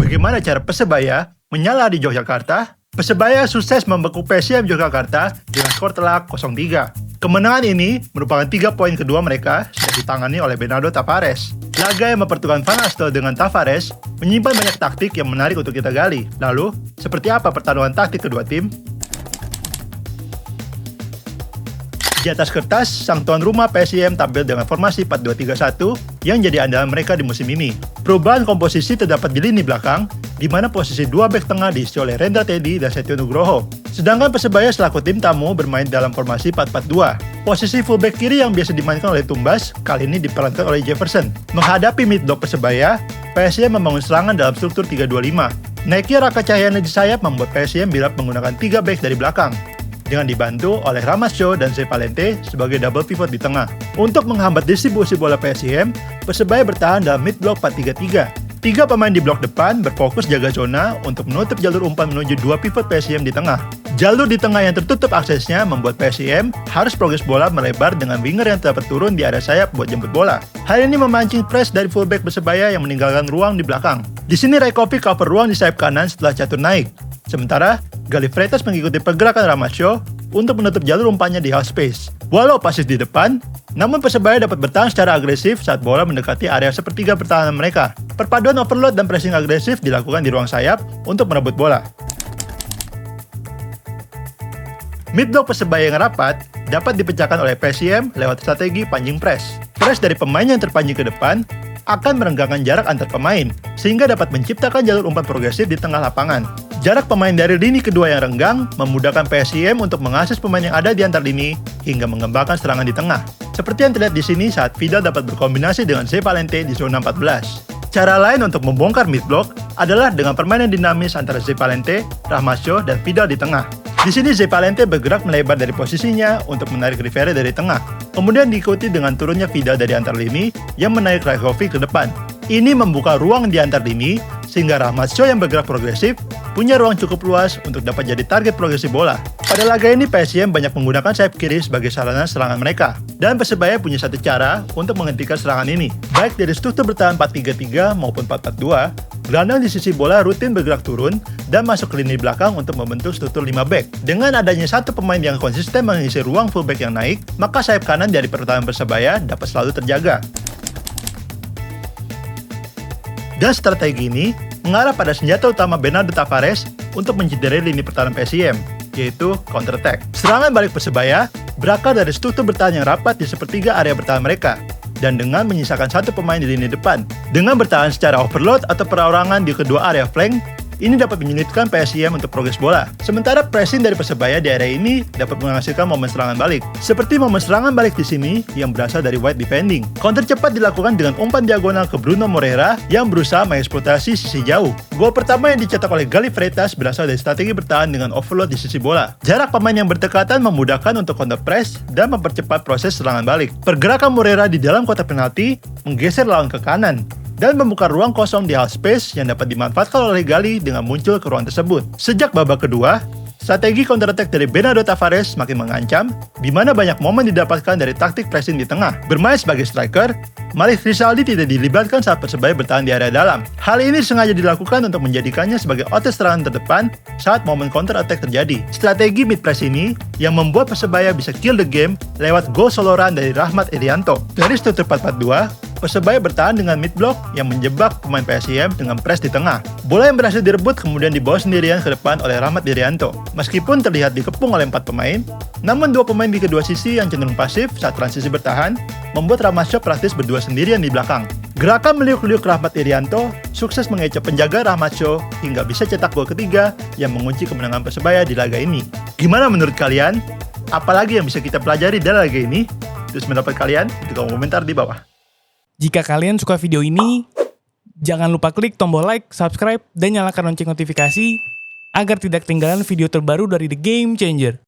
Bagaimana cara Persebaya menyala di Yogyakarta? Persebaya sukses membekuk PSM Yogyakarta dengan skor telak 0-3. Kemenangan ini merupakan 3 poin kedua mereka sudah ditangani oleh Bernardo Tavares. Laga yang mempertemukan Van Astel dengan Tavares menyimpan banyak taktik yang menarik untuk kita gali. Lalu, seperti apa pertarungan taktik kedua tim? Di atas kertas, sang tuan rumah PSM tampil dengan formasi 4-2-3-1 yang jadi andalan mereka di musim ini. Perubahan komposisi terdapat di lini belakang, di mana posisi dua bek tengah diisi oleh Rendra Teddy dan Setio Nugroho. Sedangkan Persebaya selaku tim tamu bermain dalam formasi 4-4-2. Posisi fullback kiri yang biasa dimainkan oleh Tumbas, kali ini diperankan oleh Jefferson. Menghadapi mid block Persebaya, PSM membangun serangan dalam struktur 3-2-5. Naiknya Raka Cahyana di sayap membuat PSM bila menggunakan 3 bek dari belakang, dengan dibantu oleh Ramasho dan Zepalente sebagai double pivot di tengah. Untuk menghambat distribusi bola PSM, Persebaya bertahan dalam mid block 4-3-3. 3 pemain di blok depan berfokus jaga zona untuk menutup jalur umpan menuju 2 pivot PSM di tengah. Jalur di tengah yang tertutup aksesnya membuat PSM harus progres bola melebar dengan winger yang dapat turun di area sayap buat jemput bola. Hal ini memancing press dari fullback Persebaya yang meninggalkan ruang di belakang. Di sini Rajkovic cover ruang di sayap kanan setelah Catur naik. Sementara, Galih Freitas mengikuti pergerakan Ramasho untuk menutup jalur umpannya di half space. Walau pasif di depan, namun Persebaya dapat bertahan secara agresif saat bola mendekati area sepertiga pertahanan mereka. Perpaduan overload dan pressing agresif dilakukan di ruang sayap untuk merebut bola. Mid block Persebaya yang rapat dapat dipecahkan oleh PSM lewat strategi pancing press. Press dari pemain yang terpancing ke depan akan merenggangkan jarak antar pemain, sehingga dapat menciptakan jalur umpan progresif di tengah lapangan. Jarak pemain dari lini kedua yang renggang memudahkan PSM untuk mengakses pemain yang ada di antar lini hingga mengembangkan serangan di tengah. Seperti yang terlihat di sini saat Vidal dapat berkombinasi dengan Zepalente di zona 14. Cara lain untuk membongkar mid block adalah dengan permainan dinamis antara Zepalente, Ramasho, dan Vidal di tengah. Di sini Zepalente bergerak melebar dari posisinya untuk menarik Rivera dari tengah. Kemudian diikuti dengan turunnya Vidal dari antar lini yang menarik Rajkovic ke depan. Ini membuka ruang di antar lini sehingga Ramasho yang bergerak progresif punya ruang cukup luas untuk dapat jadi target progresif bola. Pada laga ini PSM banyak menggunakan sayap kiri sebagai sarana serangan mereka. Dan Persebaya punya satu cara untuk menghentikan serangan ini. Baik dari struktur bertahan 4-3-3 maupun 4-4-2, gelandang di sisi bola rutin bergerak turun dan masuk ke lini belakang untuk membentuk struktur 5 back. Dengan adanya satu pemain yang konsisten mengisi ruang fullback yang naik, maka sayap kanan dari pertahanan Persebaya dapat selalu terjaga. Dan strategi ini mengarah pada senjata utama Bernardo Tavares untuk mencederai lini pertahanan PSM, yaitu counter attack. Serangan balik Persebaya berakar dari struktur bertahan yang rapat di sepertiga area bertahan mereka, dan dengan menyisakan satu pemain di lini depan. Dengan bertahan secara overload atau perorangan di kedua area flank, ini dapat menyulitkan PSM untuk progres bola. Sementara pressing dari Persebaya di area ini dapat menghasilkan momen serangan balik. Seperti momen serangan balik di sini yang berasal dari wide defending. Counter cepat dilakukan dengan umpan diagonal ke Bruno Moreira yang berusaha mengeksploitasi sisi jauh. Gol pertama yang dicetak oleh Galih Freitas berasal dari strategi bertahan dengan overload di sisi bola. Jarak pemain yang berdekatan memudahkan untuk counter press dan mempercepat proses serangan balik. Pergerakan Moreira di dalam kotak penalti menggeser lawan ke kanan dan membuka ruang kosong di half space yang dapat dimanfaatkan oleh Galih dengan muncul ke ruang tersebut. Sejak babak kedua, strategi counter attack dari Bernardo Tavares semakin mengancam, di mana banyak momen didapatkan dari taktik pressing di tengah. Bermain sebagai striker, Malik Rizaldi tidak dilibatkan saat Persebaya bertahan di area dalam. Hal ini sengaja dilakukan untuk menjadikannya sebagai otot serangan terdepan saat momen counter attack terjadi. Strategi mid press ini yang membuat Persebaya bisa kill the game lewat gol solo run dari Rahmat Irianto. Dari struktur 4-4-2, Persebaya bertahan dengan mid block yang menjebak pemain PSM dengan press di tengah. Bola yang berhasil direbut kemudian dibawa sendirian ke depan oleh Rahmat Irianto. Meskipun terlihat dikepung oleh 4 pemain, namun 2 pemain di kedua sisi yang cenderung pasif saat transisi bertahan membuat Ramasho praktis berdua sendirian di belakang. Gerakan meliuk-liuk Rahmat Irianto sukses mengecoh penjaga Ramasho hingga bisa cetak gol ketiga yang mengunci kemenangan Persebaya di laga ini. Gimana menurut kalian? Apalagi yang bisa kita pelajari dari laga ini? Terus mendapat kalian di kolom komentar di bawah. Jika kalian suka video ini, jangan lupa klik tombol like, subscribe, dan nyalakan lonceng notifikasi agar tidak ketinggalan video terbaru dari The Game Changer.